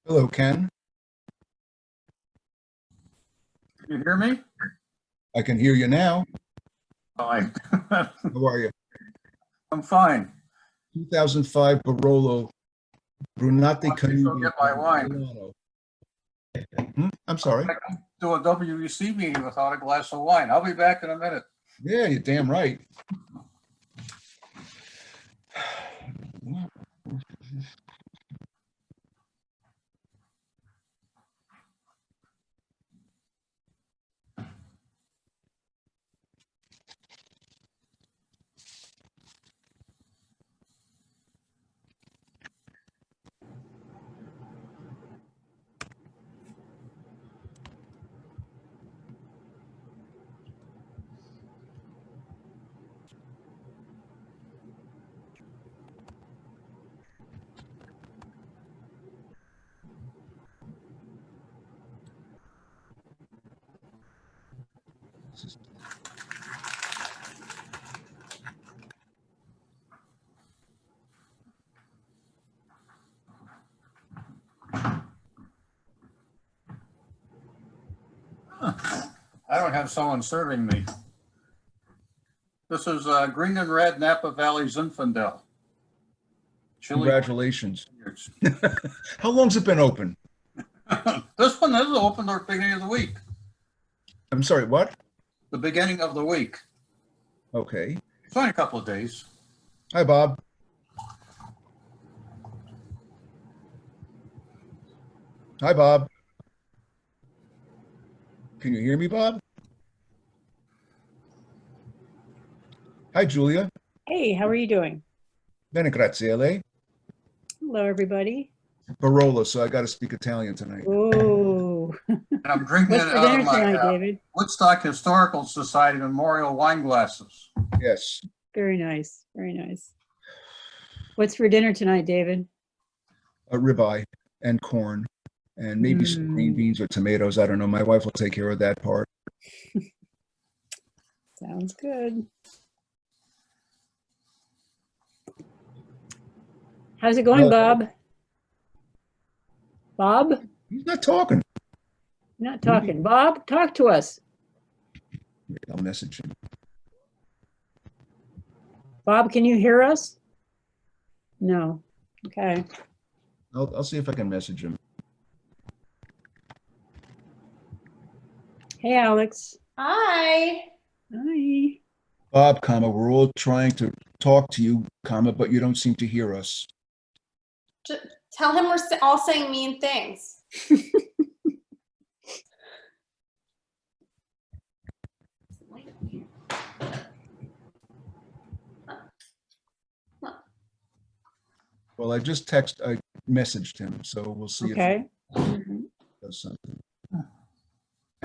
Hello, Ken. Can you hear me? I can hear you now. Fine. How are you? I'm fine. 2005 Barolo Brunate Let me go get my wine. Milano. I'm sorry. I can do a WEC meeting without a glass of wine. I'll be back in a minute. Yeah, you're damn right. I don't have someone serving me. This is Green and Red Napa Valley Zinfandel. Chili. Congratulations. How long's it been open? This one is open the beginning of the week. I'm sorry, what? The beginning of the week. Okay. It's only a couple of days. Hi, Bob. Hi, Bob. Can you hear me, Bob? Hi, Julia. Hey, how are you doing? Bene grazie, lei. Hello, everybody. Barolo, so I got to speak Italian tonight. Oh, And I'm drinking what's it for out dinner of my tonight, David? Woodstock Historical Society memorial wine glasses. Yes. Very nice, very nice. What's for dinner tonight, David? A ribeye and corn and maybe some green beans or tomatoes. I don't know. My wife will take care of that part. Sounds good. How's it going, Bob? Bob? He's not talking. Not talking. Bob, talk to us. I'll message him. Bob, can you hear us? No. Okay. I'll see if I can message him. Hey, Alex. Hi. Hi. Bob, comma, we're all trying to talk to you, comma, but you don't seem to hear us. Tell him we're all saying mean things. Well, I messaged him, so we'll see Okay. if he does something.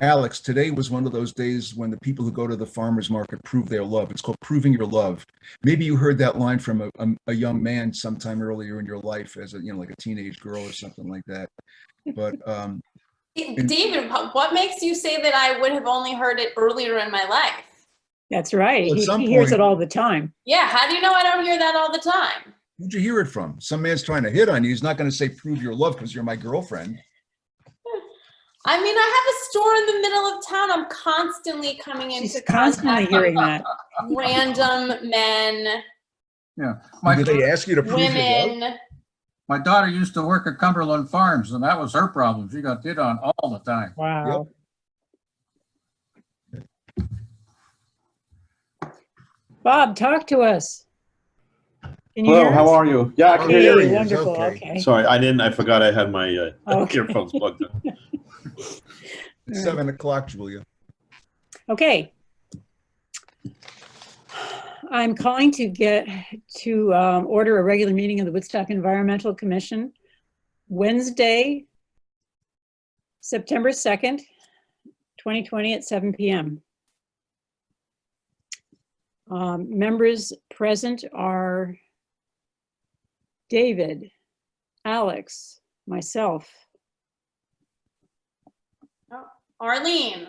Alex, today was one of those days when the people who go to the farmer's market prove their love. It's called proving your love. Maybe you heard that line from a young man sometime earlier in your life as like a teenage girl or something like that. But David, what makes you say that I would have only heard it earlier in my life? That's right. Well, He hears it all the time. Yeah, how do you know I don't hear that all the time? who'd you hear it from? Some man's trying to hit on you. He's not going to say prove your love because you're my girlfriend. I mean, I have a store in the middle of town. I'm constantly coming into She's constantly hearing that. random men, Yeah. Did they ask you to prove your love? women. My daughter used to work at Cumberland Farms, and that was her problem. She got hit on all the time. Wow. Bob, talk to us. Can you Hello, hear how us? are you? Yeah, I can hear There you. he is, Wonderful. okay. Okay. Sorry, I forgot I had my Okay. earphones plugged in. It's 7 o'clock, Julia. Okay. I'm calling to get to order a regular meeting of the Woodstock Environmental Commission, Wednesday, September 2nd, 2020 at 7 p.m. Members present are David, Alex, myself. Arlene.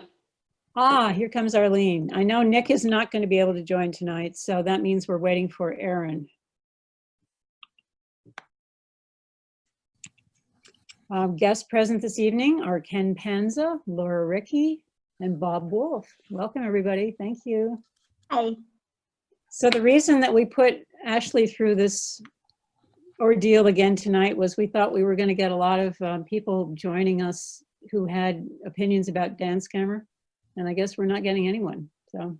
Here comes Arlene. I know Nick is not going to be able to join tonight, so that means we're waiting for Aaron. Guests present this evening are Ken Panza, Laura Rickey, and Bob Wolf. Welcome, everybody. Thank you. Hi. So the reason that we put Ashley through this ordeal again tonight was we thought we were going to get a lot of people joining us who had opinions about dance camera, and I guess we're not getting anyone. So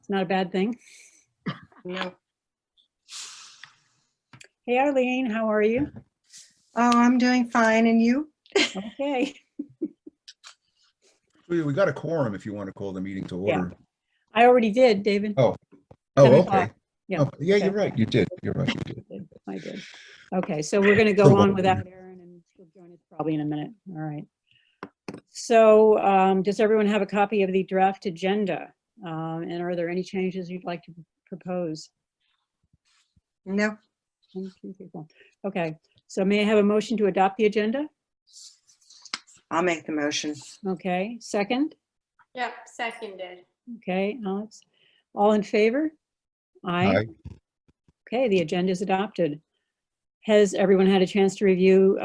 it's not a bad thing. No. Hey, Arlene, how are you? Oh, I'm doing fine. And you? Okay. We got a quorum if you want to call the meeting to order. I already did, David. Oh, 10 okay. o'clock. Yeah. Oh, yeah, okay. you're right. You did. You're right. You did. I did. Okay, so we're going to go on without Erin, and she'll join us probably in a minute. All right. So does everyone have a copy of the draft agenda? And are there any changes you'd like to propose? No. 1, 2, 3, 4. Okay, so may I have a motion to adopt the agenda? I'll make the motion. Okay, second? Yep, seconded. Okay, Alex. All in favor? Aye. Okay, the agenda is adopted. Has everyone had a chance to review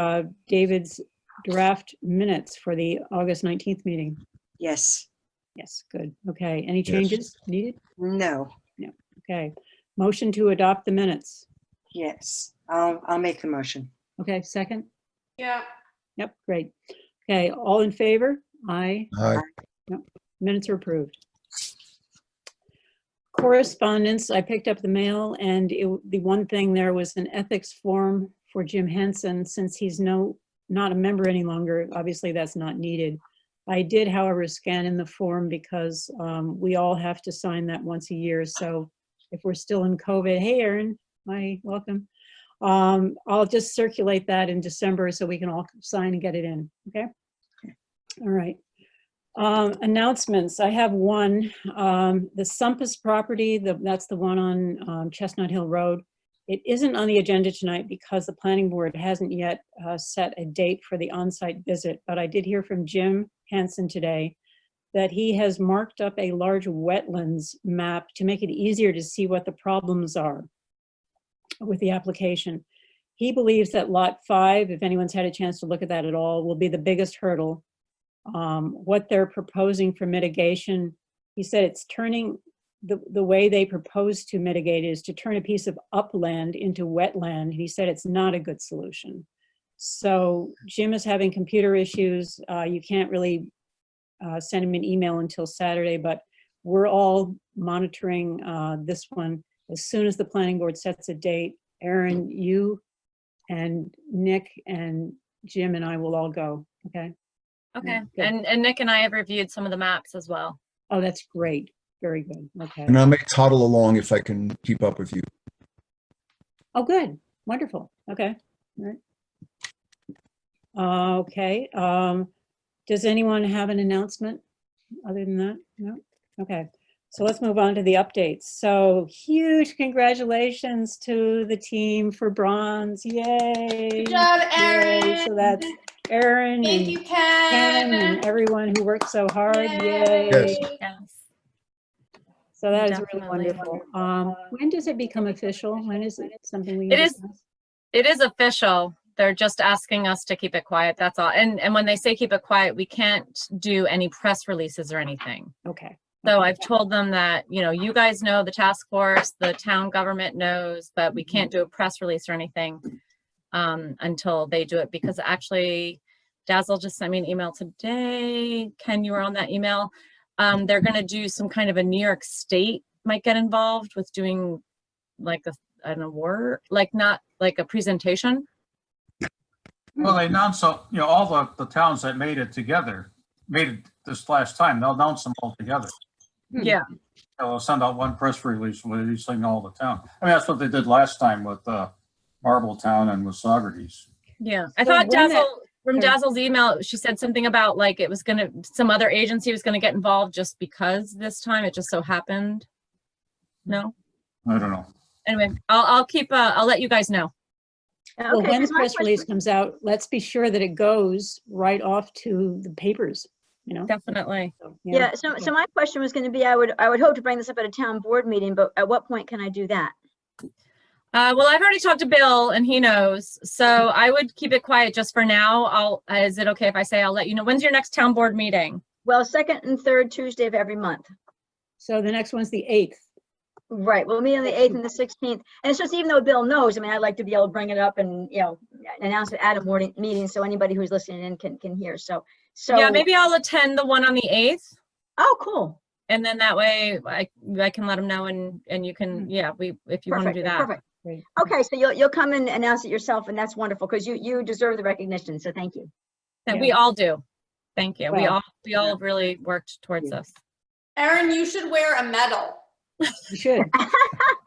David's draft minutes for the August 19th meeting? Yes. Yes, good. Okay, any Yes. changes needed? No. Okay, motion to adopt the minutes. Yes. I'll make the motion. Okay, second? Yeah. Yep, great. Okay, all in favor? Aye. Aye. Minutes are approved. Correspondence, I picked up the mail, and the one thing there was an ethics form for Jim Henson. Since he's not a member any longer, obviously that's not needed. I did, however, scan in the form because we all have to sign that once a year. So if we're still in COVID, hey, Erin, hi, welcome. I'll just circulate that in December so we can all sign and get it in, okay? All right. Announcements, I have one. The Sumpus property, that's the one on Chestnut Hill Road. It isn't on the agenda tonight because the planning board hasn't yet set a date for the on-site visit, but I did hear from Jim Hansen today that he has marked up a large wetlands map to make it easier to see what the problems are with the application. He believes that lot 5, if anyone's had a chance to look at that at all, will be the biggest hurdle. What they're proposing for mitigation, he said it's turning, the way they propose to mitigate is to turn a piece of upland into wetland. He said it's not a good solution. So Jim is having computer issues. You can't really send him an email until Saturday, but we're all monitoring this one. As soon as the planning board sets a date, Erin, you and Nick and Jim and I will all go, okay? Okay, Good. and Nick and I have reviewed some of the maps as well. Oh, that's great. Very good. Okay. And I may toddle along if I can keep up with you. Oh, good. Wonderful. Okay. All right. Okay. Does anyone have an announcement other than that? No? Okay. So let's move on to the updates. So huge congratulations to the team for bronze. Yay. Good job, Erin. Yay. So that's Erin Thank and you, Ken Ken. and everyone who worked so hard. Yay. Yay. Yes. Yes. So that is really Definitely. wonderful. When does it become official? When is it something we? It is- discuss? It is official. They're just asking us to keep it quiet, that's all. And when they say keep it quiet, we can't do any press releases or anything. Okay. So I've told them that, you guys know, the task force, the town government knows, but we can't do a press release or anything until they do it, because actually Dazzle just sent me an email today. Ken, you were on that email. They're going to do some kind of a New York State might get involved with doing like an award, like not like a presentation. Well, they announced, all the towns that made it this last time, they'll announce them all together. Yeah. They'll send out one press release releasing all the town. I mean, that's what they did last time with Marbletown and with Saugerties. Yeah. I So thought when from Dazzle's email, she said something about like it was some other agency was going to get involved just because this time it just so happened. No? I don't know. Anyway, I'll let you guys know. Well, when the 'cause my press release question- comes out, let's be sure that it goes right off to the papers, Definitely. So, Yeah, so my question was going to be, I would hope to bring this up at a town board meeting, but at what point can I do that? Well, I've already talked to Bill and he knows, so I would keep it quiet just for now. Is it okay if I say I'll let you know? When's your next town board meeting? Well, second and third Tuesday of every month. So the next one's the 8th. Right, we'll meet on the 8th and the 16th. And it's just, even though Bill knows, I mean, I'd like to be able to bring it up and, announce it at a morning meeting so anybody who's listening in can hear. So. Yeah, maybe I'll attend the one on the 8th. Oh, cool. And then that way I can let them know and you can, if you want to do that. Perfect. Great. Okay, so you'll come and announce it yourself, and that's wonderful because you deserve the recognition. So thank you. That Yeah. we all do. Thank you. Well, We all really worked towards this. Erin, you should wear a medal, You should. A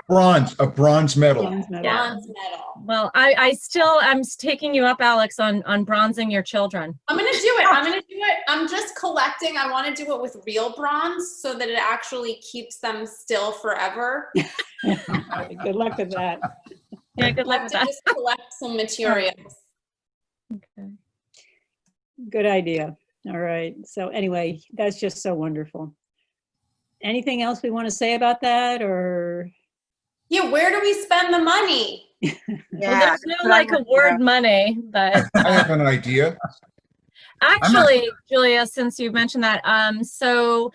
bronze medal. Bronze medal. bronze medal. Well, I'm taking you up, Alex, on bronzing your children. I'm gonna do it. I'm just collecting. I want to do it with real bronze so that it actually keeps them still forever. Good luck with that. Yeah, good I luck have with to that. just collect some materials. Okay. Good idea. All right. So anyway, that's just so wonderful. Anything else we want to say about that, or? Yeah, where do we spend the money? Well, Yeah. there's no like award money, but I have an idea. actually, Julia, since you mentioned that, so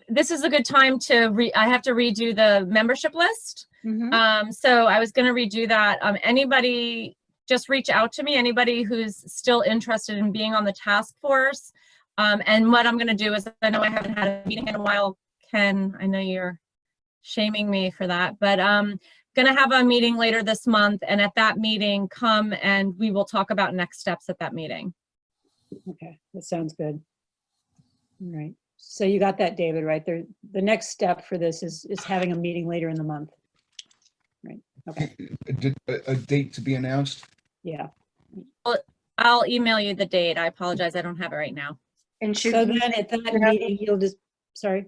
this is a good time to I have to redo the membership list. Mhm. So I was going to redo that. Anybody just reach out to me, anybody who's still interested in being on the task force. And what I'm going to do is, I know I haven't had a meeting in a while, Ken, I know you're shaming me for that, but going to have a meeting later this month. And at that meeting, come and we will talk about next steps at that meeting. Okay, that sounds good. All right. So you got that, David, right there. The next step for this is having a meeting later in the month. Right. Okay. A date to be announced? Yeah. I'll email you the date. I apologize. I don't have it right now. And So then at that meeting, you'll just, sorry,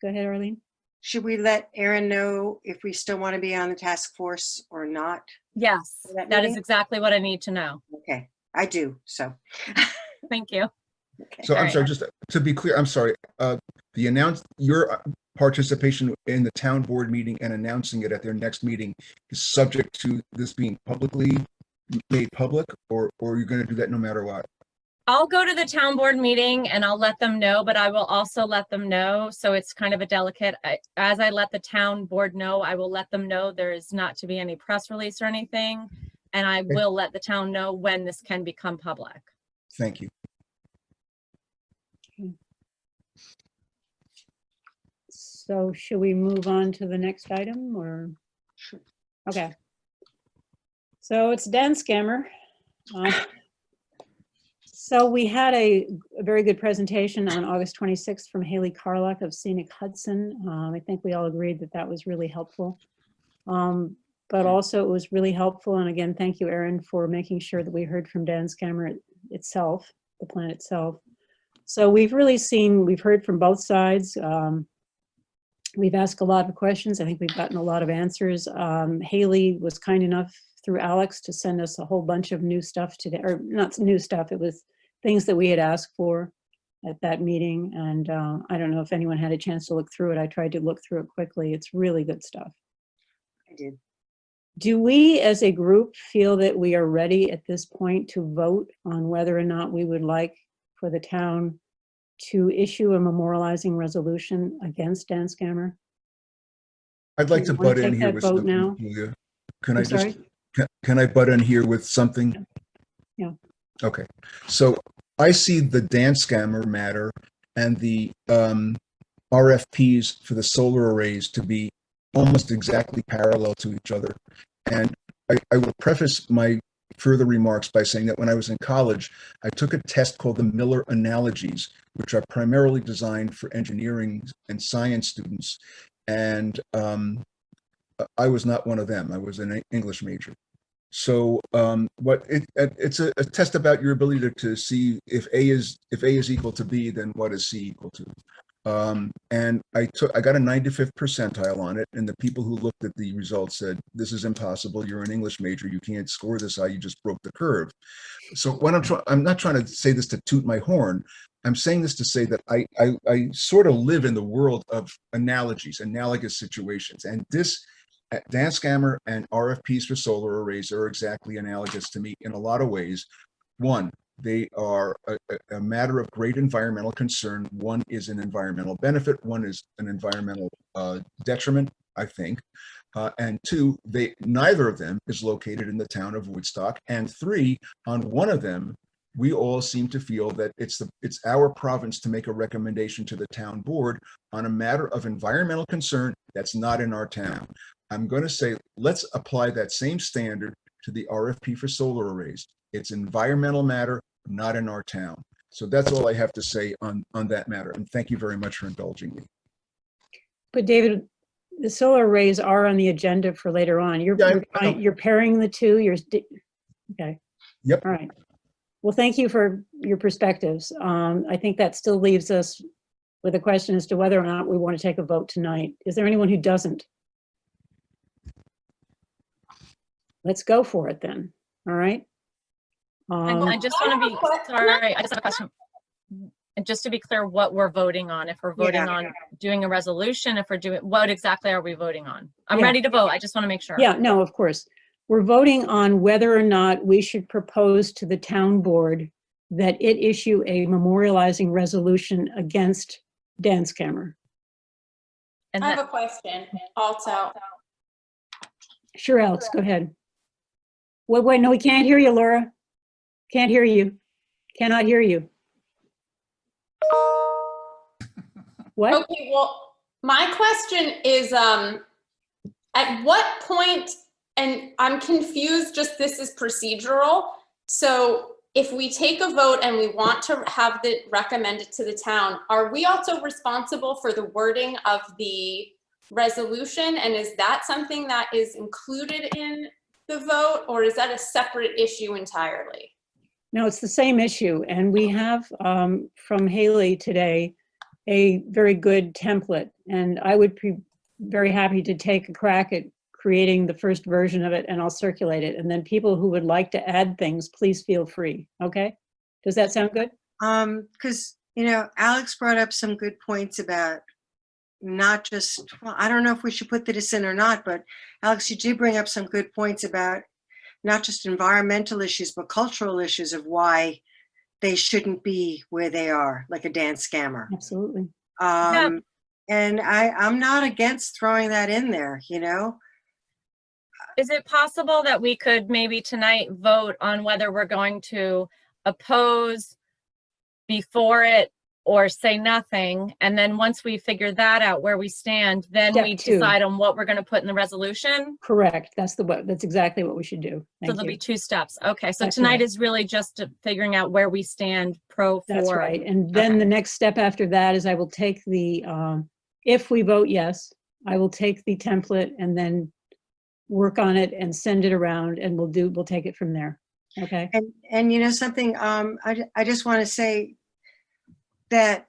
go ahead, Arlene. should we let Erin know if we still want to be on the task force or not? Yes, For that that is meeting? exactly what I need to know. Okay, I do, so. Thank you. Okay. So I'm Alright. sorry, just to be clear, I'm sorry, your participation in the town board meeting and announcing it at their next meeting is subject to this being publicly made public, or you're going to do that no matter what? I'll go to the town board meeting and I'll let them know, but I will also let them know. So it's kind of a delicate, as I let the town board know, I will let them know there is not to be any press release or anything. And I will let the town know when this can become public. Thank you. So should we move on to the next item, or? Sure. Okay. So it's Dan Scammer. So we had a very good presentation on August 26th from Haley Carlock of Scenic Hudson. I think we all agreed that that was really helpful. But also it was really helpful. And again, thank you, Erin, for making sure that we heard from Dan Scammer itself, the plan itself. So we've heard from both sides. We've asked a lot of questions. I think we've gotten a lot of answers. Haley was kind enough through Alex to send us a whole bunch of new stuff today, or not new stuff, it was things that we had asked for at that meeting. And I don't know if anyone had a chance to look through it. I tried to look through it quickly. It's really good stuff. I did. Do we as a group feel that we are ready at this point to vote on whether or not we would like for the town to issue a memorializing resolution against Dan Scammer? I'd like Do to you wanna butt in take here that with vote something, now? Julia. Can I I'm just, sorry? can I butt in here with something? Yeah. Okay, so I see the Dan Scammer matter and the RFPs for the solar arrays to be almost exactly parallel to each other. And I will preface my further remarks by saying that when I was in college, I took a test called the Miller Analogies, which are primarily designed for engineering and science students. And I was not one of them. I was an English major. So it's a test about your ability to see if A is equal to B, then what is C equal to? And I got a 95th percentile on it, and the people who looked at the results said, "This is impossible. You're an English major. You can't score this high. You just broke the curve." So what I'm not trying to say this to toot my horn. I'm saying this to say that I sort of live in the world of analogies, analogous situations, and this dance scammer and RFPs for solar arrays are exactly analogous to me in a lot of ways. One, they are a matter of great environmental concern. One is an environmental benefit. One is an environmental detriment, I think. And two, neither of them is located in the town of Woodstock. And three, on one of them, we all seem to feel that it's our province to make a recommendation to the town board on a matter of environmental concern that's not in our town. I'm going to say, let's apply that same standard to the RFP for solar arrays. It's environmental matter, not in our town. So that's all I have to say on that matter. And thank you very much for indulging me. But David, the solar arrays are on the agenda for later on. You're pairing the two. Okay. Yep. All right. Well, thank you for your perspectives. I think that still leaves us with a question as to whether or not we want to take a vote tonight. Is there anyone who doesn't? Let's go for it then. All right. I just want to be, sorry, I just have a question. And just to be clear, what we're voting on, if we're voting on doing a resolution, if we're doing, what exactly are we voting on? I'm ready to vote. I just want to make sure. Yeah, no, of course. We're voting on whether or not we should propose to the town board that it issue a memorializing resolution against dance scammer. And I have a question also. Sure, Alex, go ahead. Wait, no, we can't hear you, Laura. Can't hear you. Cannot hear you. What? Okay, well, my question is, at what point, and I'm confused, just this is procedural. So if we take a vote and we want to have it recommended to the town, are we also responsible for the wording of the resolution? And is that something that is included in the vote, or is that a separate issue entirely? No, it's the same issue. And we have from Haley today a very good template. And I would be very happy to take a crack at creating the first version of it, and I'll circulate it. And then people who would like to add things, please feel free. Okay? Does that sound good? Because, Alex brought up some good points about not just, well, I don't know if we should put this in or not, but Alex, you did bring up some good points about not just environmental issues, but cultural issues of why they shouldn't be where they are, like a dance scammer. Absolutely. And I'm not against throwing that in there, Is it possible that we could maybe tonight vote on whether we're going to oppose before it or say nothing? And then once we figure that out where we stand, then Step we 2. decide on what we're going to put in the resolution? Correct. That's exactly what we should do. So Thank there'll you. be 2 steps. Okay, so That's tonight right. is really just figuring out where we stand pro, That's for. right. And then Okay. the next step after that is I will take the, if we vote yes, I will take the template and then work on it and send it around, and we'll take it from there. Okay. And something, I just want to say that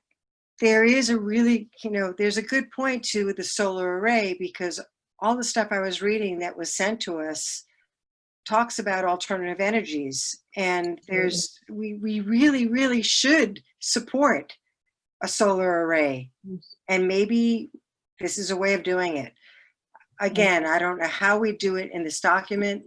there is a really, there's a good point to the solar array, because all the stuff I was reading that was sent to us talks about alternative energies. And we really, really should support a solar array. And maybe this is a way of doing it. Again, I don't know how we do it in this document,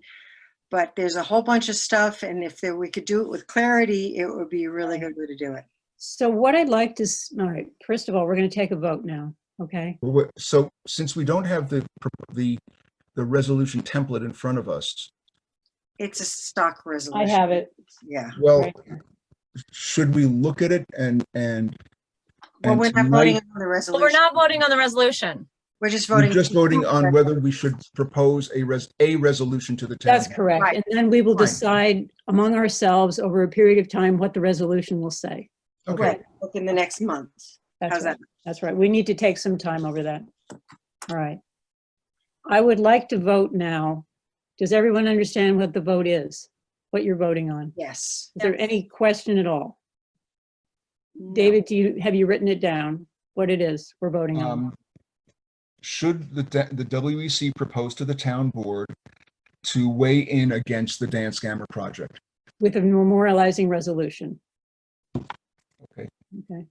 but there's a whole bunch of stuff. And if we could do it with clarity, it would be a really good way to do it. So what I'd like to, all right, first of all, we're going to take a vote now. Okay. So since we don't have the resolution template in front of us, It's a stock resolution. I have it. Yeah. well, Right. should we look at it and Well, we're not voting tonight, on the Well, resolution. we're not voting on the resolution. We're just we're voting. just voting on whether we should propose a resolution to the town? That's correct. Right. And then we will Fine. decide among ourselves over a period of time what the resolution will say. Okay. Right, within the next month. That's How's right. that? That's right. We need to take some time over that. All right. I would like to vote now. Does everyone understand what the vote is? What you're voting on? Yes. Is there any question at all? David, have you written it down? What it is we're voting on? Should the WEC propose to the town board to weigh in against the dance scammer project? With a memorializing resolution. Okay. Okay.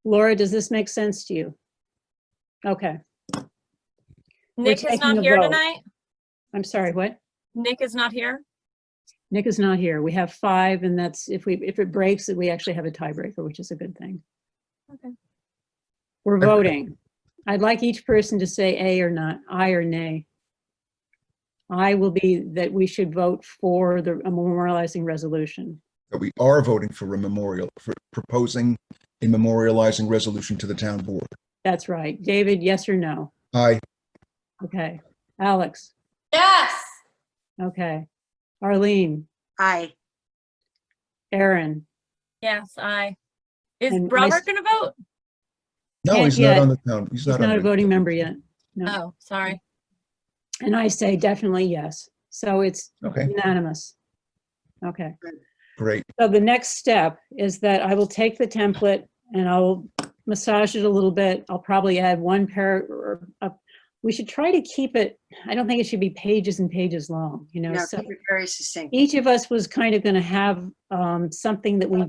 Laura, does this make sense to you? Okay. Nick is taking not a here vote. tonight? I'm sorry, what? Nick is not here? Nick is not here. We have 5, and that's, if it breaks, we actually have a tiebreaker, which is a good thing. Okay. We're voting. I'd like each person to say A or not, aye or nay. I will be that we should vote for a memorializing resolution. That we are voting for a memorial, for proposing a memorializing resolution to the town board. That's right. David, yes or no? Aye. Okay. Alex? Yes. Okay. Arlene? Aye. Aaron? Yes, I. Is And Robert gonna vote? No, Can't he's not yet. on the town. He's He's not not on a the- voting member yet. No. Oh, sorry. And I say definitely yes. So it's Okay, unanimous. Okay. great. So the next step is that I will take the template and I'll massage it a little bit. I'll probably add one paragraph. We should try to keep it, I don't think it should be pages and pages long, you know. No, So keep it very succinct. each of us was kind of going to have something that we,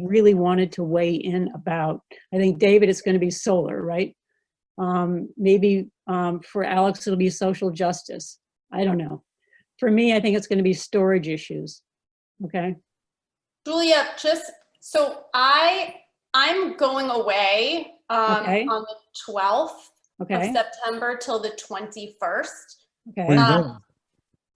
really wanted to weigh in about. I think David, it's going to be solar, right? Maybe for Alex, it'll be social justice. I don't know. For me, I think it's going to be storage issues. Okay. Julia, just so I'm going away Okay. on the 12th of Okay. September till the 21st. Where Okay. you Um, going?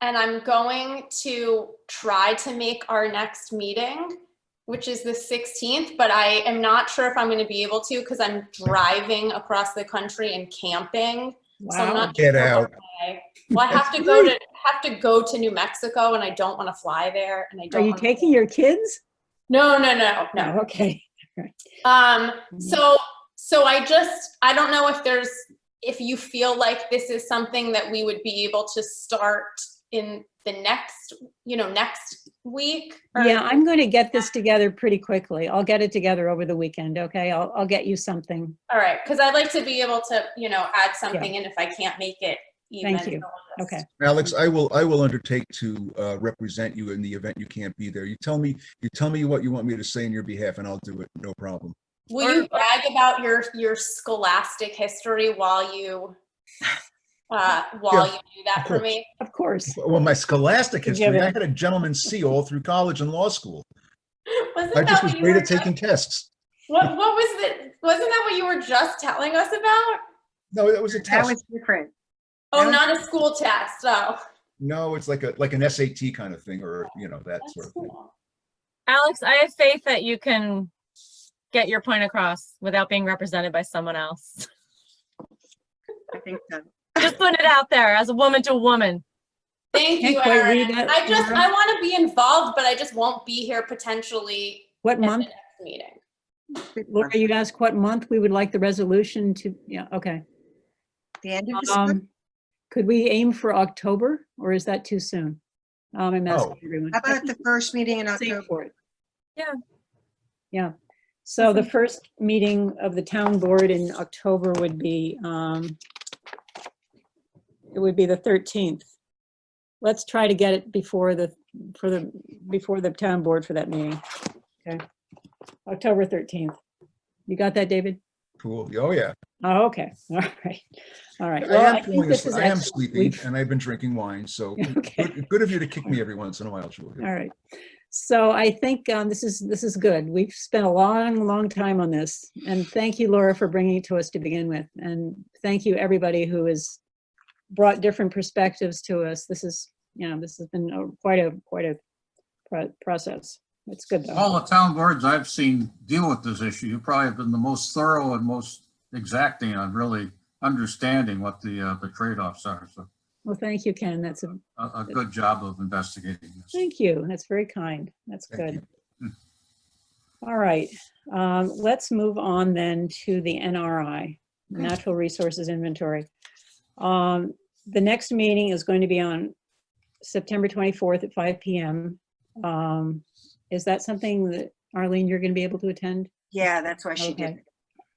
And I'm going to try to make our next meeting, which is the 16th, but I am not sure if I'm going to be able to because I'm driving across the country and camping. So I'm Wow. not Get sure what out. day. Well, I have That's to go to New Mexico, and I don't want to fly there, and I Are don't. you wanna- taking your kids? No. No. Okay. So I don't know if you feel like this is something that we would be able to start in the next week. or- Yeah, I'm going to get this together pretty quickly. I'll get it together over the weekend. Okay. I'll get you something. All right, because I'd like to be able to, add something in if I can't make it even. Thank you. so we'll just- Okay. Alex, I will undertake to represent you in the event you can't be there. You tell me what you want me to say in your behalf and I'll do it. No problem. Will you brag about your scholastic history while you do that for me? Of course. Well, my scholastic history, I Forgiven. had a gentleman's C all through college and law school. Wasn't I that just what was you great were at taking tests. What was it? Wasn't that what you were just telling us about? No, that was a That test. was different. Oh, not a school test. Oh, No, it's like an SAT kind of thing, or that that's sort of thing. cool. Alex, I have faith that you can get your point across without being represented by someone else. I think so. Just putting it out there as a woman to a woman. Thank Can't you, quite read Erin. that, Laura. I want to be involved, but I just won't be here potentially What at the month? next meeting. Laura, you asked what month we would like the resolution to, yeah, okay. The end of this month? Could we aim for October or is that too soon? I'm asking everyone. How about the first meeting in Save October? for it. Yeah. Yeah. So the first meeting of the town board in October would be, it would be the 13th. Let's try to get it before the town board for that meeting. Okay. October 13th. You got that, David? Cool. Oh, yeah. Oh, okay. All right. All right. I Well, am I think feeling this is I am excellent. sleepy We've- and I've been drinking wine, so Okay. good of you to kick me every once in a while, Julia. All right. So I think this is good. We've spent a long time on this. And thank you, Laura, for bringing it to us to begin with. And thank you, everybody who has brought different perspectives to us. This has been quite a process. It's good though. All the town boards I've seen deal with this issue. You probably have been the most thorough and most exacting on really understanding what the trade-offs are. So Well, thank you, Ken. That's a good job of investigating this. thank you. That's very kind. That's Thank good. you. All right. Let's move on then to the NRI, Natural Resources Inventory. The next meeting is going to be on September 24th at 5 p.m. Is that something that, Arlene, you're going to be able to attend? Yeah, that's why she did. Okay.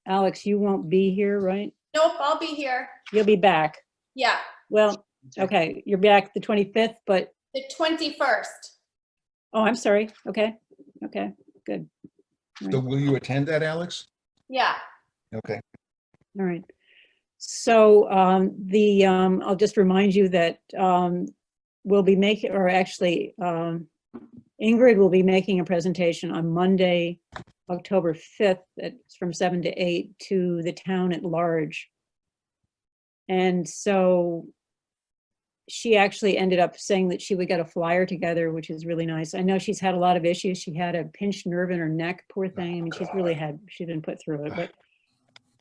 Alex, you won't be here, right? Nope, I'll be here. You'll be back. Yeah, Well, okay, you're back the 25th, but, the 21st. oh, I'm sorry. Okay, good. So will you attend that, Alex? Yeah. Okay. All right. So I'll just remind you that we'll be making, or actually Ingrid will be making a presentation on Monday, October 5th, from 7 to 8 to the town at large. And so she actually ended up saying that she would get a flyer together, which is really nice. I know she's had a lot of issues. She had a pinched nerve in her neck, poor thing. I mean, she's been put through it. But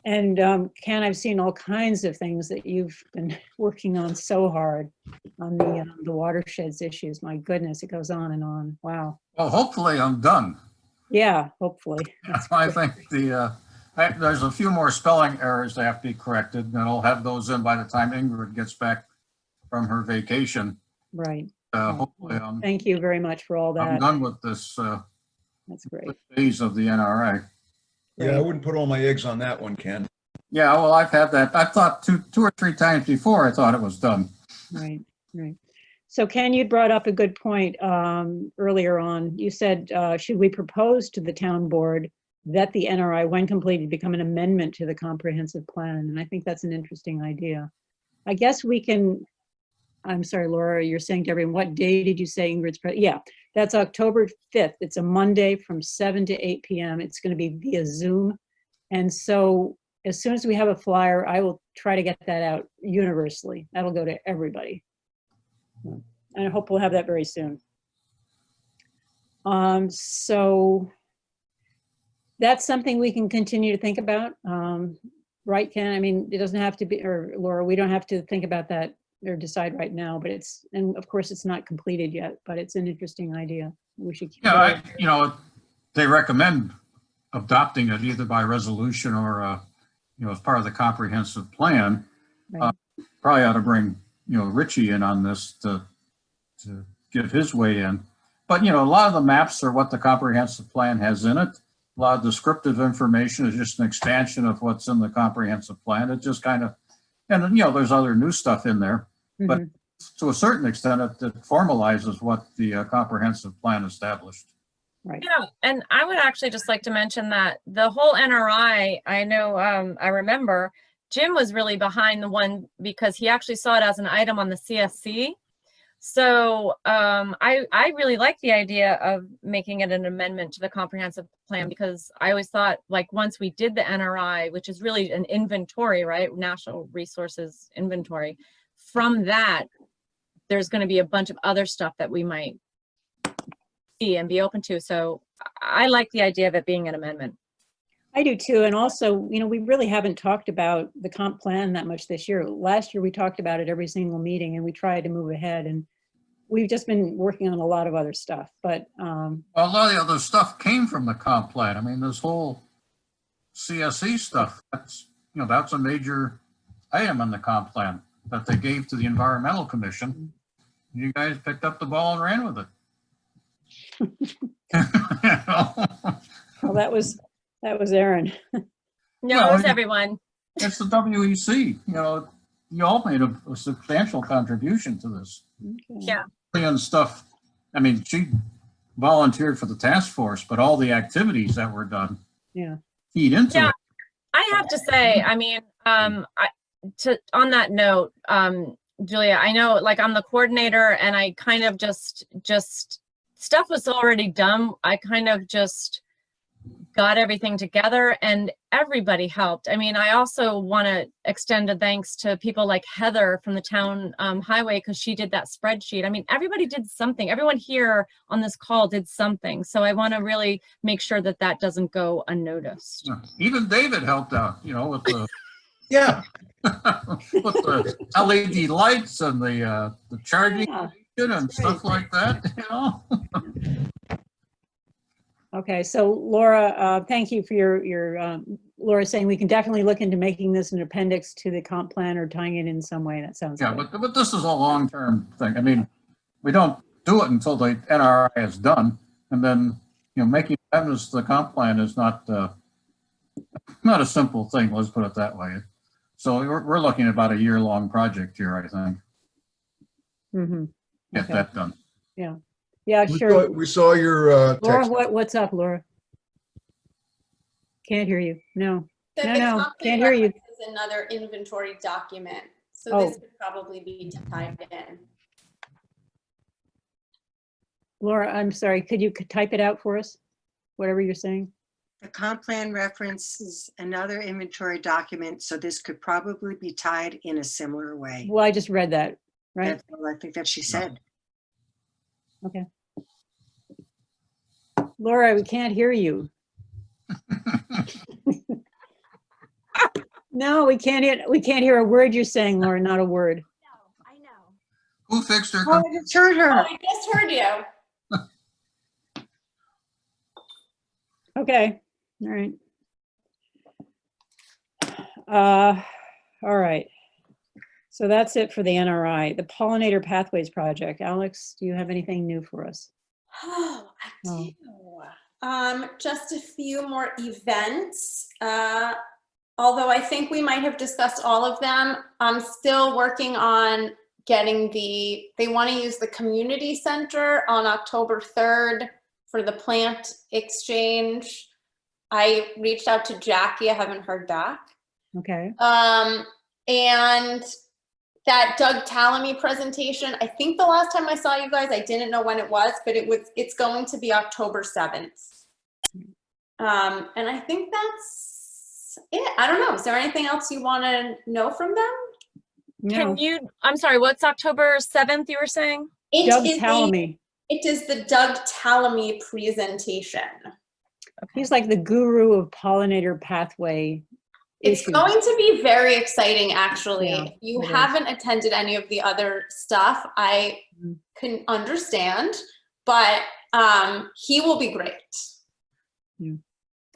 and Ken, I've seen all kinds of things that you've been working on so hard on the watersheds issues. My goodness, it goes on and on. Wow. Well, hopefully I'm done. Yeah, hopefully. That's I great. think there's a few more spelling errors that have to be corrected, and I'll have those in by the time Ingrid gets back from her vacation. Right. Hopefully Thank you very much for all I'm that. done with this That's great. phase of the NRA. Yeah, I wouldn't put all my eggs on that one, Ken. Yeah, well, I've had that. I thought two or three times before I thought it was done. Right, right. So Ken, you brought up a good point earlier on. You said, should we propose to the town board that the NRI, when completed, become an amendment to the comprehensive plan? And I think that's an interesting idea. I guess we can, I'm sorry, Laura, you're saying to everyone, what day did you say Ingrid's, yeah, that's October 5th. It's a Monday from 7 to 8 p.m. It's going to be via Zoom. And so as soon as we have a flyer, I will try to get that out universally. That'll go to everybody. And I hope we'll have that very soon. So that's something we can continue to think about. Right, Ken? I mean, it doesn't have to be, or Laura, we don't have to think about that or decide right now, but and of course it's not completed yet, but it's an interesting idea. We should keep Yeah, they recommend adopting it either by resolution or, as part of the comprehensive plan. Right. Probably ought to bring, Richie in on this to give his way in. But, a lot of the maps are what the comprehensive plan has in it. A lot of descriptive information is just an expansion of what's in the comprehensive plan. It just kind of, and there's other new stuff in there, but to a certain extent, it formalizes what the comprehensive plan established. Right. Yeah, and I would actually just like to mention that the whole NRI, I know, I remember Jim was really behind the one because he actually saw it as an item on the CSC. So I really like the idea of making it an amendment to the comprehensive plan, because I always thought, like, once we did the NRI, which is really an inventory, right? Natural resources inventory. From that, there's going to be a bunch of other stuff that we might see and be open to. So I like the idea of it being an amendment. I do too. And also, we really haven't talked about the comp plan that much this year. Last year, we talked about it every single meeting and we tried to move ahead, and we've just been working on a lot of other stuff, but. Well, a lot of the other stuff came from the comp plan. I mean, this whole CSE stuff, that's a major item in the comp plan that they gave to the Environmental Commission. You guys picked up the ball and ran with it. Well, that was Aaron. No, Well, it was everyone. It's the WEC, you all made a substantial contribution to this. Okay. Yeah. And stuff, I mean, she volunteered for the task force, but all the activities that were done feed into it. I have to say, I mean, on that note, Julia, I know, like, I'm the coordinator and I kind of just stuff was already done. I kind of just got everything together and everybody helped. I mean, I also want to extend a thanks to people like Heather from the town highway, because she did that spreadsheet. I mean, everybody did something. Everyone here on this call did something. So I want to really make sure that that doesn't go unnoticed. Even David helped out, with the Yeah. with the LED lights and the charging and stuff like that, Okay, so Laura, thank you for your Laura saying we can definitely look into making this an appendix to the comp plan or tying it in some way. That sounds good. but this is a long-term thing. I mean, we don't do it until the NRI is done, and then making amendments to the comp plan is not a simple thing. Let's put it that way. So we're looking at about a year-long project here, I think. Get that done. Yeah, sure. We saw your Laura, text. what's up, Laura? Can't hear you. No, That No, the no, comp can't plan hear you. references was another inventory document. So Oh. this could probably be tied in. Laura, I'm sorry, could you type it out for us? Whatever you're saying? The comp plan references another inventory document, so this could probably be tied in a similar way. Well, I just read that, right? That's all I think that she said. Okay. Laura, we can't hear you. No, we can't hear a word you're saying, Laura, not a word. No, I know. Who fixed her? Oh, I just heard Oh, her. I just heard you. Okay, all right. All right. So that's it for the NRI. The Pollinator Pathways Project. Alex, do you have anything new for us? Oh, I Oh. do. Just a few more events. Although I think we might have discussed all of them. I'm still working on getting they want to use the community center on October 3rd for the plant exchange. I reached out to Jackie, I haven't heard back. Okay, And that Doug Tallamy presentation, I think the last time I saw you guys, I didn't know when it was, but it's going to be October 7th. And I think that's it. I don't know. Is there anything else you want to know from them? no, I'm sorry, what's October 7th you were saying? Doug Tallamy. It is the Doug Tallamy presentation. He's like the guru of pollinator pathway It's issues. going to be very exciting, actually. Yeah, If you it is. haven't attended any of the other stuff, I Mhm. can understand, but he will be great.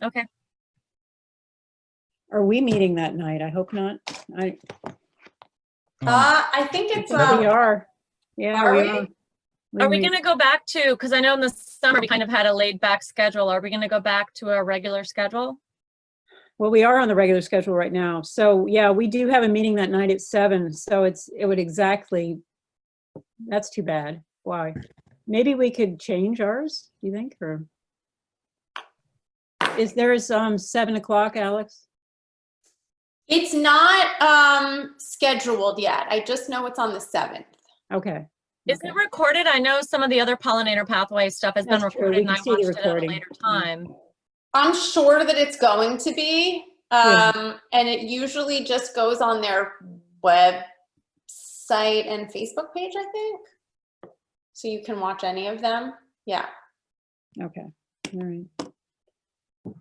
Okay. Are we meeting that night? I hope not. I think it's We are. Yeah, Are we we? are. Are we meet- going to go back to, because I know in the summer we kind of had a laid back schedule. Are we going to go back to a regular schedule? Well, we are on the regular schedule right now. So yeah, we do have a meeting that night at 7. So it would exactly, that's too bad. Why? Maybe we could change ours, do you think? Or is there 7 o'clock, Alex? It's not scheduled yet. I just know it's on the 7th. Okay. Is it recorded? I know some of the other pollinator pathway stuff has been That's true. recorded We and can I see the watched it at a recording. later time. I'm sure that it's going to be. Yeah. And it usually just goes on their website and Facebook page, I think. So you can watch any of them. Yeah. Okay. All right. All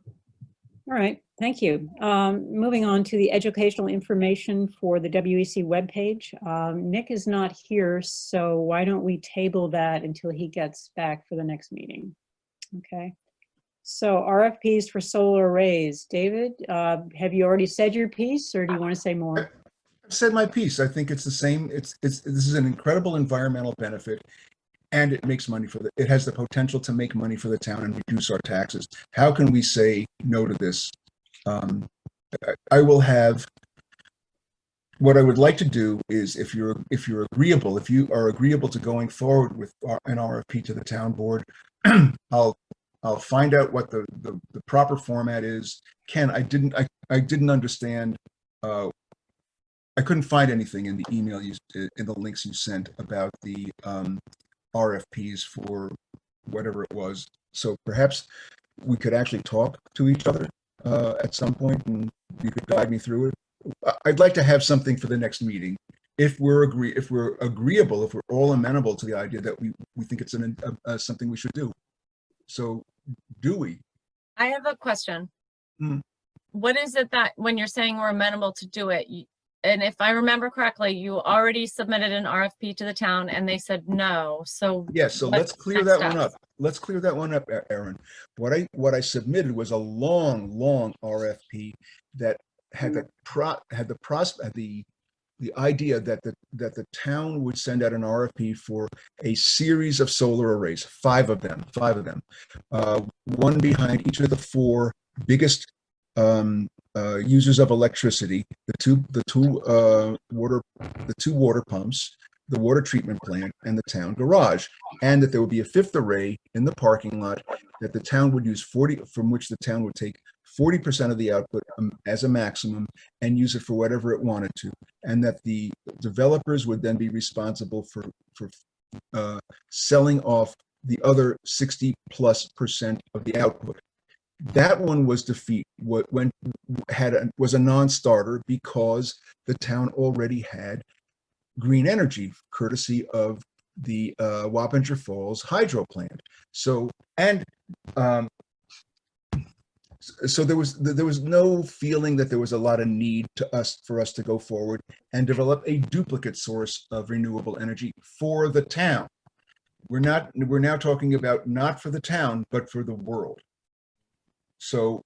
right. Thank you. Moving on to the educational information for the WEC webpage. Nick is not here, so why don't we table that until he gets back for the next meeting? Okay. So RFPs for solar arrays. David, have you already said your piece or do you want to say more? I've said my piece. I think it's the same. This is an incredible environmental benefit, and it makes money it has the potential to make money for the town and reduce our taxes. How can we say no to this? I will have, what I would like to do is if you are agreeable to going forward with an RFP to the town board, I'll find out what the proper format is. Ken, I didn't understand. I couldn't find anything in the email in the links you sent about the RFPs for whatever it was. So perhaps we could actually talk to each other at some point, and you could guide me through it. I'd like to have something for the next meeting. If we're agreeable, if we're all amenable to the idea that we think it's something we should do. So do we? I have a question. Hmm. What is it that when you're saying we're amenable to do it, and if I remember correctly, you already submitted an RFP to the town and they said no. So Yes, so let's what's clear next that one up. steps? Let's clear that one up, Aaron. What I submitted was a long RFP that had the idea that the town would send out an RFP for a series of solar arrays, five of them, one behind each of the 4 biggest users of electricity, the two water pumps, the water treatment plant, and the town garage, and that there would be a 5th array in the parking lot that the town would use from which the town would take 40% of the output as a maximum and use it for whatever it wanted to, and that the developers would then be responsible for selling off the other 60+% of the output. That one was was a non-starter because the town already had green energy, courtesy of the Wappinger Falls hydro plant. So so there was no feeling that there was a lot of need for us to go forward and develop a duplicate source of renewable energy for the town. We're now talking about not for the town, but for the world. So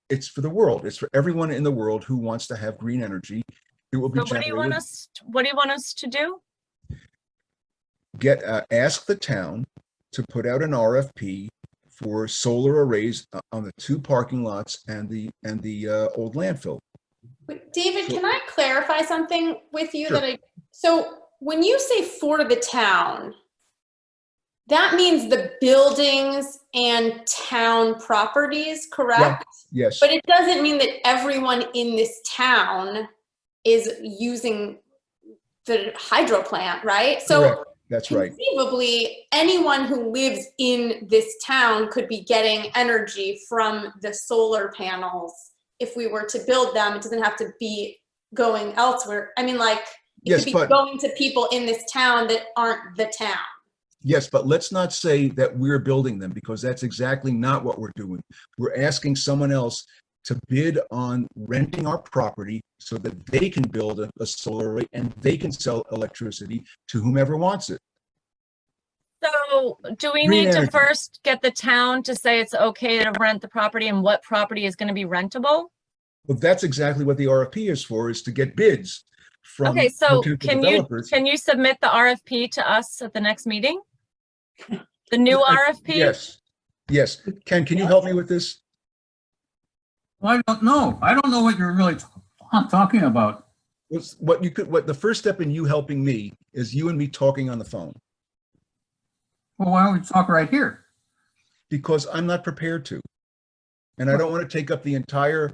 it's for the world. It's for everyone in the world who wants to have green energy. It will be So what do you want us to do? Ask the town to put out an RFP for solar arrays on the 2 parking lots and the old landfill. Wait, David, can I clarify something with you? Sure. So when you say for the town, that means the buildings and town properties, correct? Yeah. Yes. But it doesn't mean that everyone in this town is using the hydro plant, right? So Correct. That's right. conceivably, anyone who lives in this town could be getting energy from the solar panels. If we were to build them, it doesn't have to be going elsewhere. I mean, like, it Yes, could be but going to people in this town that aren't the town. yes, but let's not say that we're building them, because that's exactly not what we're doing. We're asking someone else to bid on renting our property so that they can build a solar array and they can sell electricity to whomever wants it. So do we Green need to energy. first get the town to say it's okay to rent the property and what property is going to be rentable? Well, that's exactly what the RFP is for, is to get bids from Okay, so potential developers. can you submit the RFP to us at the next meeting? The new RFP? Yes. Yes. Ken, can you help me with this? Well, I don't know. I don't know what you're really talking about. What the first step in you helping me is you and me talking on the phone, Well, why don't we talk right here? because I'm not prepared to. And I don't want to take up the entire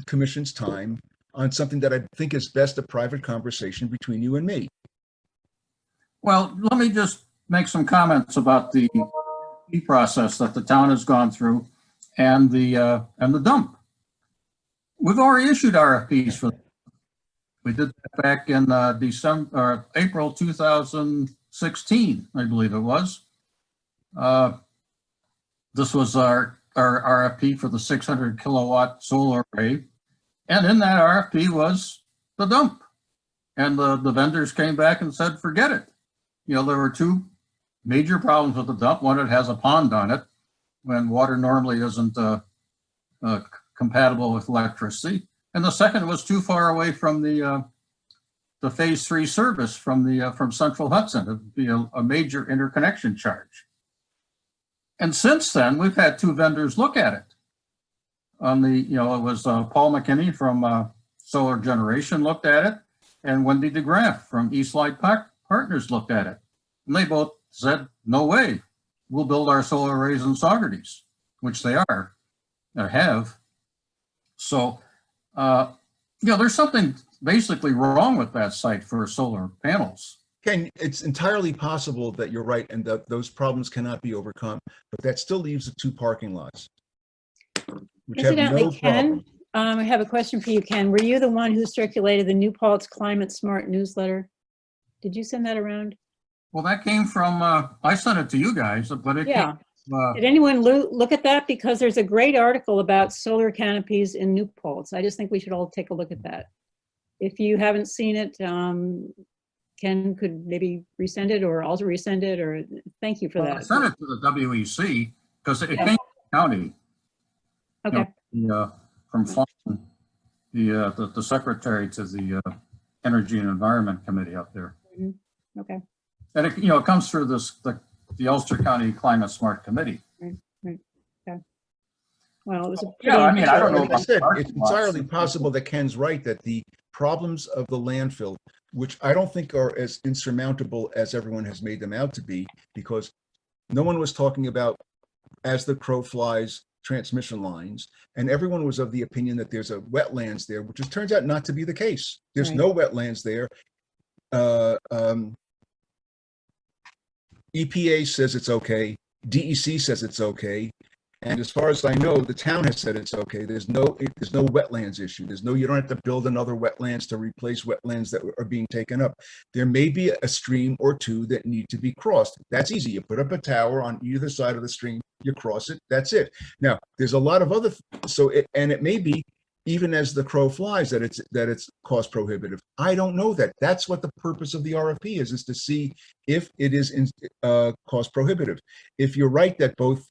commission's time on something that I think is best a private conversation between you and me. Well, let me just make some comments about the process that the town has gone through and the dump. We've already issued RFPs for. We did that back in April 2016, I believe it was. This was our RFP for the 600 kilowatt solar array. And in that RFP was the dump. And the vendors came back and said, forget it. You know, there were 2 major problems with the dump. One, it has a pond on it when water normally isn't compatible with electricity. And the second was too far away from the phase 3 service from Central Hudson. It would be a major interconnection charge. And since then, we've had 2 vendors look at it. It was Paul McKinney from Solar Generation looked at it, and Wendy DeGraff from Eastlight Partners looked at it. And they both said, no way, we'll build our solar arrays in Saugerties, which they are, or have. So, there's something basically wrong with that site for solar panels. Ken, it's entirely possible that you're right and that those problems cannot be overcome, but that still leaves the 2 parking lots, which have Incidentally, no Ken, problem. I have a question for you, Ken. Were you the one who circulated the New Paltz Climate Smart newsletter? Did you send that around? Well, that came from, I sent it to you guys, but it Yeah. came, Did anyone look at that? Because there's a great article about solar canopies in New Paltz. I just think we should all take a look at that. If you haven't seen it, Ken could maybe resend it or also resend it, or thank you for I that. sent it to the WEC because it Yeah. came from the county. Okay. From Fawn, the secretary to the Energy and Environment Committee up there. Okay. And it comes through the Ulster County Climate Smart Committee. Well, it was a Yeah, I mean, I don't know Like I about said, parking it's lots. entirely possible that Ken's right, that the problems of the landfill, which I don't think are as insurmountable as everyone has made them out to be, because no one was talking about, as the crow flies, transmission lines, and everyone was of the opinion that there's a wetlands there, which just turns out not to be the case. There's Right. no wetlands there. EPA says it's okay. DEC says it's okay. And as far as I know, the town has said it's okay. There's no wetlands issue. You don't have to build another wetlands to replace wetlands that are being taken up. There may be a stream or two that need to be crossed. That's easy. You put up a tower on either side of the stream, you cross it, that's it. Now, there's a lot of other, and it may be, even as the crow flies, that it's cost prohibitive. I don't know that. That's what the purpose of the RFP is to see if it is cost prohibitive. If you're right that both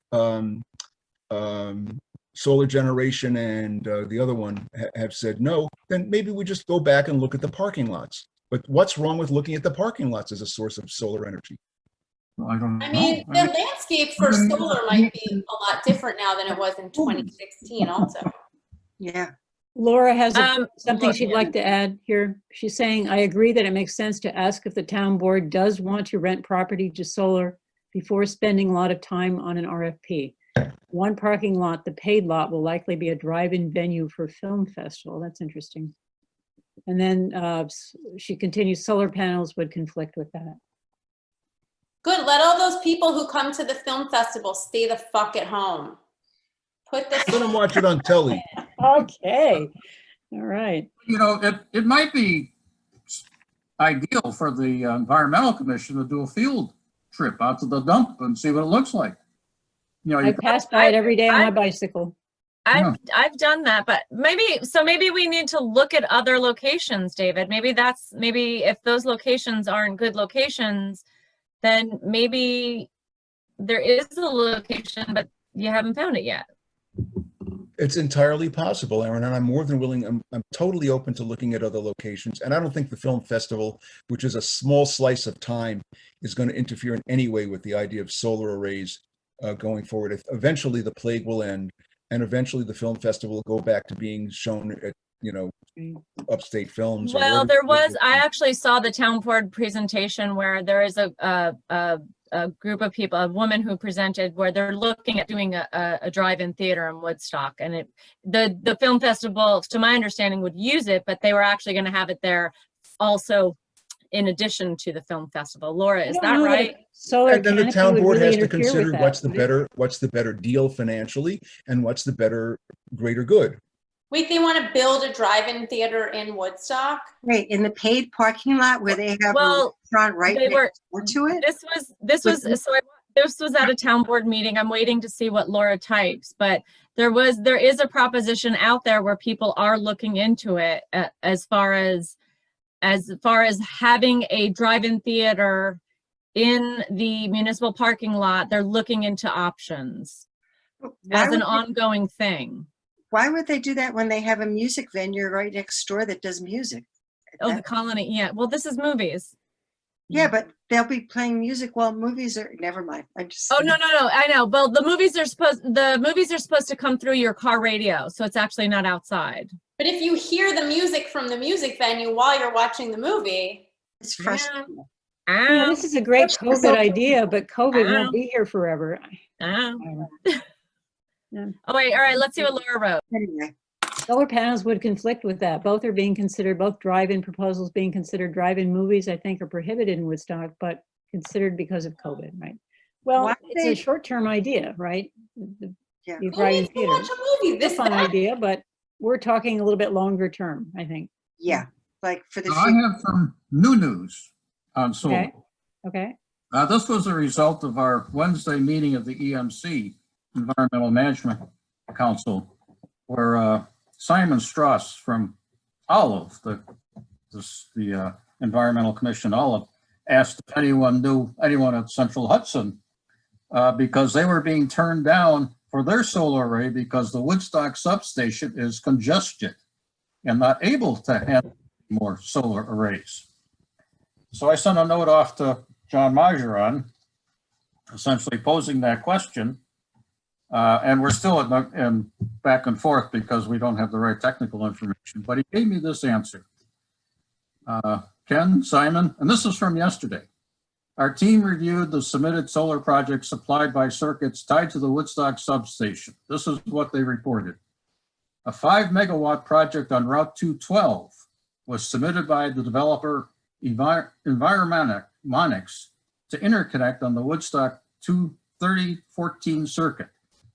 solar generation and the other one have said no, then maybe we just go back and look at the parking lots. But what's wrong with looking at the parking lots as a source of solar energy? Well, I don't know. I mean, the landscape for solar might be a lot different now than it was in 2016 also. Yeah. Laura has something Laura, she'd yeah. like to add here. She's saying, I agree that it makes sense to ask if the town board does want to rent property to solar before spending a lot of time on an RFP. One parking lot, the paid lot, will likely be a drive-in venue for film festival. That's interesting. And then she continues, solar panels would conflict with that. Good, let all those people who come to the film festival stay the fuck at home. Put Let this, them watch it on telly. Okay, all right. You know, it might be ideal for the Environmental Commission to do a field trip out to the dump and see what it looks like. You know, I you pass by it every day on my bicycle. Yeah. I've done that, but maybe we need to look at other locations, David. Maybe if those locations aren't good locations, then maybe there is a location, but you haven't found it yet. It's entirely possible, Aaron, and I'm more than willing. I'm totally open to looking at other locations. And I don't think the film festival, which is a small slice of time, is going to interfere in any way with the idea of solar arrays going forward. Eventually, the plague will end, and eventually the film festival will go back to being shown at, upstate films. Well, I actually saw the town board presentation where there is a group of people, a woman who presented where they're looking at doing a drive-in theater in Woodstock, and the film festival, to my understanding, would use it, but they were actually going to have it there also in addition to the film festival. Laura, is that right? Solar And then the canopy town would board really has to interfere with consider that, what's the wouldn't it? better deal financially, and what's the better greater good. wait, they want to build a drive-in theater in Woodstock? Wait, in the paid parking lot where they have a Well, restaurant right they were- next door to it? This was at a town board meeting. I'm waiting to see what Laura types, but there is a proposition out there where people are looking into it as far as having a drive-in theater in the municipal parking lot. They're looking into options Why as an would ongoing thing. why would they do that when they have a music venue right next door that does music? Oh, the Colony. Yeah. Well, this is movies. Yeah, but they'll be playing music while movies are, never mind. I'm just. Oh, no. I know. Well, the movies are supposed to come through your car radio. So it's actually not outside. But if you hear the music from the music venue while you're watching the movie, It's frustrating. Yeah, this is a great COVID idea, but COVID won't be here forever. Oh, wait. All right. Let's see what Laura wrote. Anyway, Solar panels would conflict with that. Both are being considered, both drive-in proposals being considered. Drive-in movies, I think, are prohibited in Woodstock, but considered because of COVID, right? Well, Why it's they- a short-term idea, right? Yeah. The who drive-in needs to theater. watch a movie? It's a This fun that? idea, but we're talking a little bit longer term, I think. yeah, like for the Now, I future. have some new news on solar. Okay. Okay. This was a result of our Wednesday meeting of the EMC, Environmental Management Council, where Simon Strauss from Olive, the Environmental Commission Olive, asked if anyone knew anyone at Central Hudson, because they were being turned down for their solar array because the Woodstock substation is congested and not able to handle more solar arrays. So I sent a note off to John Majoran, essentially posing that question. And we're still in back and forth because we don't have the right technical information, but he gave me this answer. Ken, Simon, and this is from yesterday. Our team reviewed the submitted solar projects supplied by circuits tied to the Woodstock substation. This is what they reported. A 5 megawatt project on Route 212 was submitted by the developer Enviromonics to interconnect on the Woodstock 3014 circuit.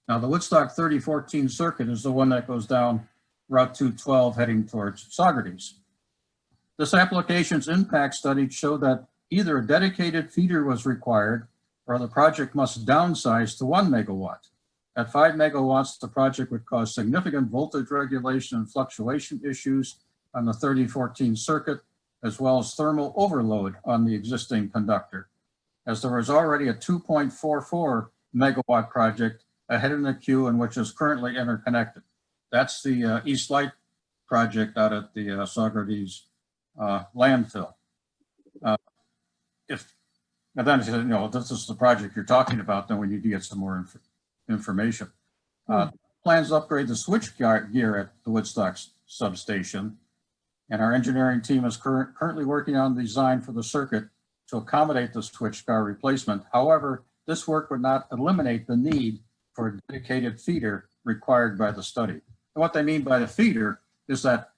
Now, the Woodstock 3014 circuit is the one that goes down Route 212 heading towards Saugerties. This application's impact study showed that either a dedicated feeder was required or the project must downsize to 1 megawatt. At 5 megawatts, the project would cause significant voltage regulation and fluctuation issues on the 3014 circuit, as well as thermal overload on the existing conductor, as there was already a 2.44 megawatt project ahead in the queue and which is currently interconnected. That's the East Light project out at the Saugerties landfill. And then, you know, this is the project you're talking about, then we need to get some more information. Plans to upgrade the switch gear at the Woodstock substation, and our engineering team is currently working on the design for the circuit to accommodate the switch gear replacement. However, this work would not eliminate the need for a dedicated feeder required by the study. And what they mean by the feeder is that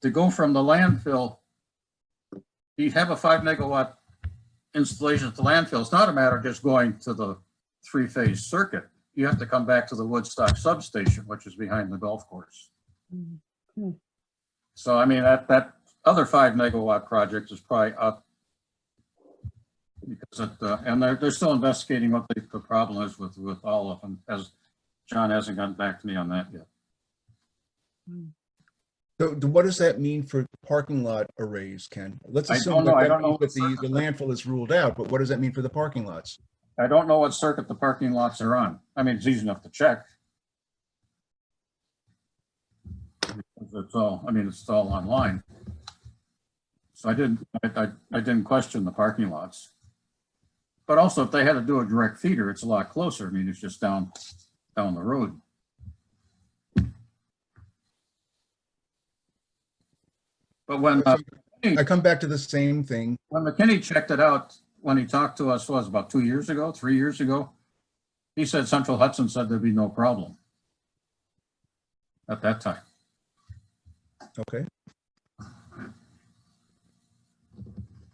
to go from the landfill, you have a 5 megawatt installation at the landfill. It's not a matter of just going to the 3-phase circuit. You have to come back to the Woodstock substation, which is behind the golf course. Mm-hmm. So, I mean, that other 5 megawatt project is probably up because and they're still investigating what the problem is with all of them, as John hasn't gotten back to me on that yet. So what does that mean for parking lot arrays, Ken? Let's assume that the landfill is ruled out, but what does that mean for the parking lots? I don't know what circuit the parking lots are on. I mean, it's easy enough to check. It's all, I mean, it's all online. So I didn't question the parking lots. But also, if they had to do a direct feeder, it's a lot closer. I mean, it's just down the road. But when I come back to the same thing. When McKinney checked it out, when he talked to us, was about 2 years ago, 3 years ago, he said Central Hudson said there'd be no problem at that time. Okay.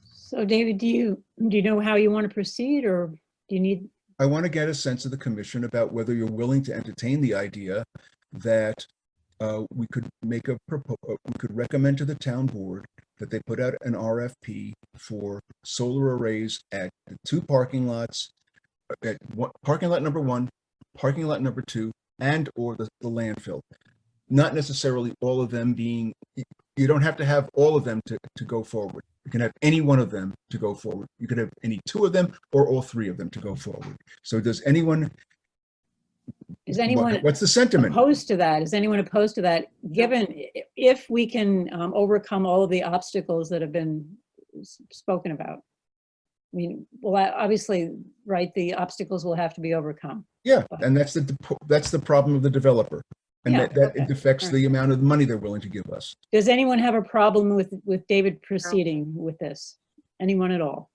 So David, do you know how you want to proceed, or do you need? I want to get a sense of the commission about whether you're willing to entertain the idea that we could make a proposal, we could recommend to the town board that they put out an RFP for solar arrays at the 2 parking lots, at parking lot number 1, parking lot number 2, and or the landfill. Not necessarily all of them being, you don't have to have all of them to go forward. You can have any one of them to go forward. You could have any 2 of them or all 3 of them to go forward. So is anyone what's the sentiment? Opposed to that? Is anyone opposed to that? Given if we can overcome all of the obstacles that have been spoken about. I mean, well, obviously, right, the obstacles will have to be overcome. Yeah, and that's the problem of the developer. And Yeah, that okay. it affects the amount of money they're willing to give us. Does anyone have a problem with David proceeding with this? Anyone at all?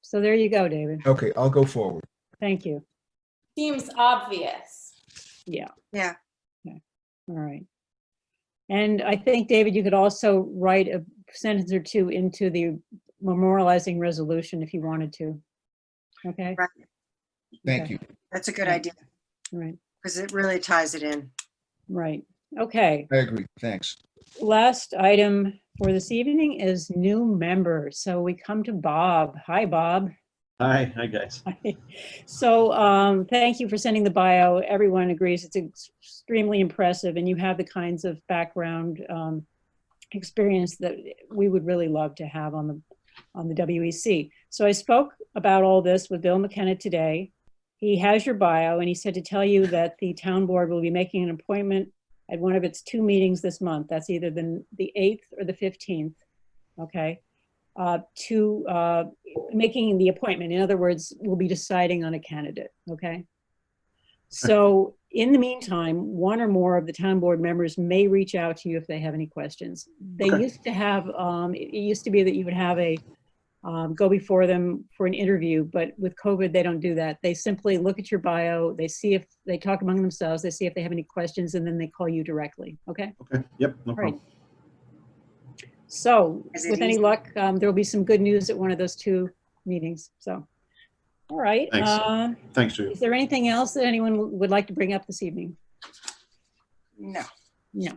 So there you go, David. Okay, I'll go forward. Thank you. Seems obvious. Yeah. Yeah. Okay. All right. And I think, David, you could also write a sentence or 2 into the memorializing resolution if you wanted to. Okay. Right. Thank Okay. you. That's a good Yeah. idea Right. because it really ties it in. Right. Okay. I agree. Thanks. Last item for this evening is new members. So we come to Bob. Hi, Bob. Hi guys. So thank you for sending the bio. Everyone agrees it's extremely impressive, and you have the kinds of background experience that we would really love to have on the WEC. So I spoke about all this with Bill McKenna today. He has your bio, and he said to tell you that the town board will be making an appointment at one of its 2 meetings this month. That's either the 8th or the 15th, okay, to making the appointment. In other words, we'll be deciding on a candidate, okay? So in the meantime, 1 or more of the town board members may reach out to you if they have any questions. They used to have, it used to be that you would have a go before them for an interview. But with COVID, they don't do that. They simply look at your bio, they see if they talk among themselves, they see if they have any questions, and then they call you directly. Okay. Okay, yep, no All right. problem. So Is it with any easy? luck, there will be some good news at one of those 2 meetings. So, all right. Thanks. Thanks, Julia. Is there anything else that anyone would like to bring up this evening? No. No.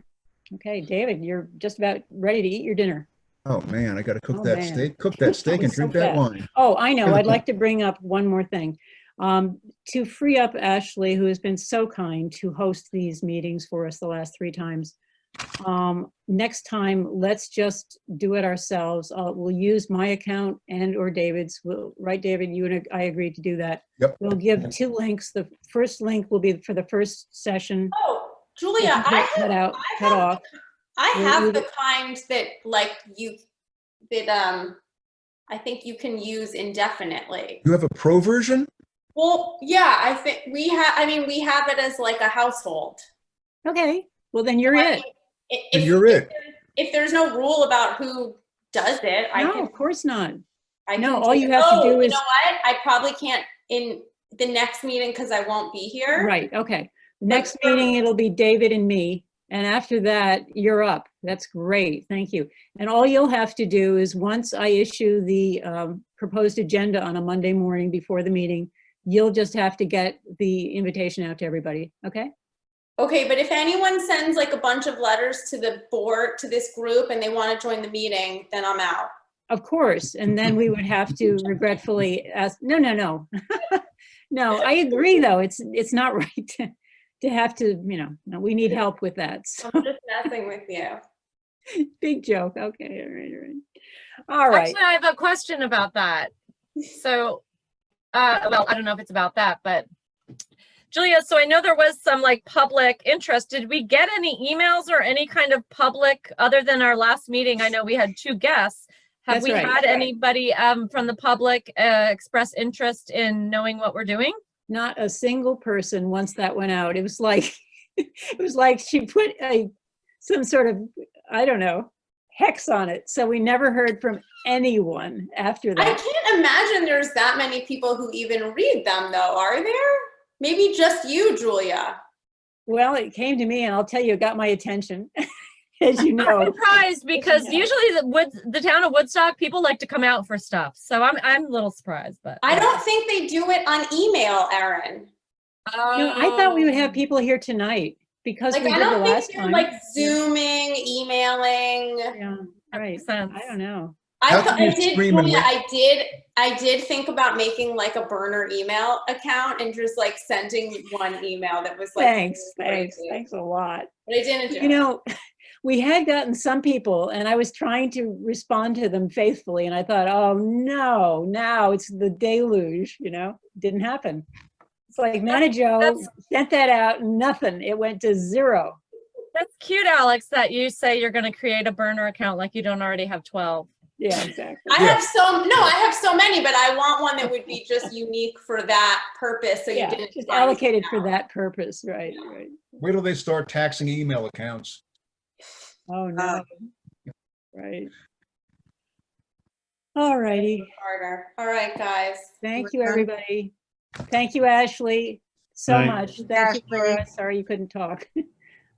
Okay, David, you're just about ready to eat your dinner. Oh, man, I got to cook Oh, that man. steak, cook that steak and was so drink that fast. wine. Oh, I know. I'd like to bring up one more thing. To free up Ashley, who has been so kind to host these meetings for us the last 3 times. Next time, let's just do it ourselves. We'll use my account and or David's. Right, David, you and I agreed to do that. Yep. We'll give 2 links. The first link will be for the first session. Oh, Julia, It can get cut off. I We'll have leave the it- kind that like I think you can use indefinitely. You have a pro version? Well, yeah, I think we have it as like a household. Okay, well then you're it. And you're it. If there's no rule about who does it, No, of course not. I No, can all do you it. have to Oh, do you is- know what? I probably can't in the next meeting because I won't be here. Right, okay. Next meeting, it'll be David and me. And after that, you're up. That's great, thank you. And all you'll have to do is once I issue the proposed agenda on a Monday morning before the meeting, you'll just have to get the invitation out to everybody, okay? Okay, but if anyone sends like a bunch of letters to the board, to this group, and they want to join the meeting, then I'm out. Of course, and then we would have to regretfully ask, no. No, I agree though, it's not right to have to, no, we need help with that. So, I'm just messing with you. big joke, okay, all right. All right, Actually, I have a question about that. So, well, I don't know if it's about that, but Julia, so I know there was some like public interest. Did we get any emails or any kind of public other than our last meeting? I know we had 2 guests. Have That's we right. had anybody from the public express interest in knowing what we're doing? not a single person once that went out. It was like, it was like she put some sort of, I don't know, hex on it. So we never heard from anyone after I that. can't imagine there's that many people who even read them though, are there? Maybe just you, Julia. Well, it came to me and I'll tell you, it got my attention, as you I'm know. surprised because Yeah. usually the town of Woodstock, people like to come out for stuff. So I'm a little surprised, but. I don't think they do it on email, Erin. No, I thought we would have people here tonight because Like, we I did the don't think last they're time. like Zooming, emailing. Yeah, right. Makes sense. I don't know. How can you did, scream and Julia, wait? I did think about making like a burner email account and just like sending one email that was like. Thanks crazy. a lot. But I didn't do You it. know, we had gotten some people and I was trying to respond to them faithfully and I thought, oh no, now it's the deluge, didn't happen. It's like Manajo that's- sent that out, nothing, it went to 0. That's cute, Alex, that you say you're going to create a burner account like you don't already have 12. Yeah, exactly. I have so many, but I want one that would be just unique for that purpose. So Yeah, you didn't just try allocated anything for else. that purpose, right. Wait till they start taxing email accounts. Oh, no. Right. All righty. Harder. All right, guys. Thank We're you, done. everybody. Thank you, Ashley, so Night. much. Thank you, Ashley. Laura. Sorry you couldn't talk. All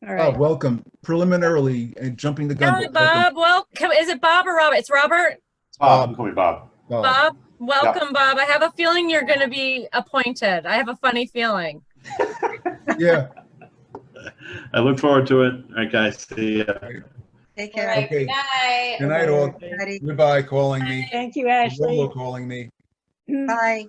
Oh, right. welcome. Preliminarily and jumping the gun. Hi, but welcome, Bob. Well, is it Bob or Robert? It's Robert. Bob, call me Bob. Bob. Bob, welcome, Bob. I have a feeling you're going to be appointed. I have a funny feeling. Yeah. I look forward to it. All right, guys. See ya. Take All care. right. Okay. Good night. Good night, all. everybody. Goodbye, calling me. Thank you, Ashley. Rolo calling me. Bye.